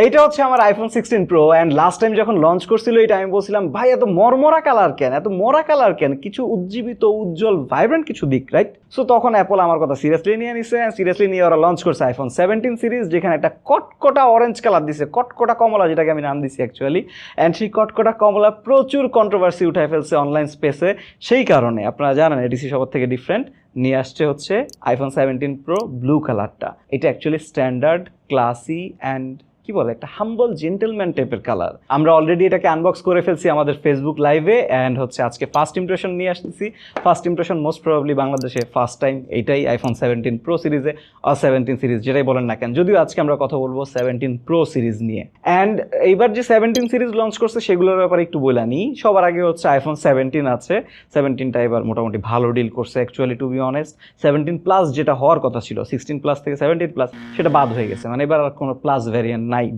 এইটা হচ্ছে আমার iPhone 16 pro and last time যখন লঞ্চ করছিল এটা আমি বলছিলাম ভাই এত মরমরা কালার কেন, এত মরা কালার কেন, কিছু উজ্জীবিত উজ্জ্বল ভাইব্রেন্ট কিছু দিক, রাইট? সো তখন অ্যাপল আমার কথা সিরিয়াসলি নিয়ে নিছে, সিরিয়াসলি নিয়ে ওরা লঞ্চ করছে আইফোন 17 সিরিজ, যেখানে একটা কটকটা অরেঞ্জ কালার দিছে, কটকটা কমলা, যেটাকে আমি নাম দিছি অ্যাকচুয়ালি। অ্যান্ড সেই কটকটা কমলা প্রচুর কন্ট্রোভার্সি উঠায় ফেলছে অনলাইন স্পেসে। সেই কারণে আপনারা জানেন এডিসি সবার থেকে ডিফারেন্ট নিয়ে আসছে হচ্ছে আইফোন 17 প্রো ব্লু কালারটা। এটা অ্যাকচুয়ালি স্ট্যান্ডার্ড, ক্লাসি অ্যান্ড কি বলে একটা হাম্বল জেন্টেলম্যান টাইপের কালার। আমরা অলরেডি এটাকে আনবক্স করে ফেলছি আমাদের ফেসবুক লাইভে অ্যান্ড হচ্ছে আজকে ফার্স্ট ইমপ্রেশন নিয়ে আসতেছি। ফার্স্ট ইমপ্রেশন মোস্ট প্রবাবলি বাংলাদেশে ফার্স্ট টাইম এইটাই আইফোন 17 প্রো সিরিজে, আর 17 সিরিজ যেটাই বলেন না কেন, যদিও আজকে আমরা কথা বলবো 17 প্রো সিরিজ নিয়ে। অ্যান্ড এইবার যে 17 সিরিজ লঞ্চ করছে সেগুলোর ব্যাপারে একটু বলে নিই। সবার আগে হচ্ছে আইফোন 17 আছে, 17টা এবার মোটামুটি ভালো ডিল করছে actually, to be honest. 17 plus যেটা হওয়ার কথা ছিল, 16 প্লাস থেকে 17 প্লাস, সেটা বাদ হয়ে গেছে, মানে এবার আর কোনো প্লাস ভ্যারিয়েন্ট নাই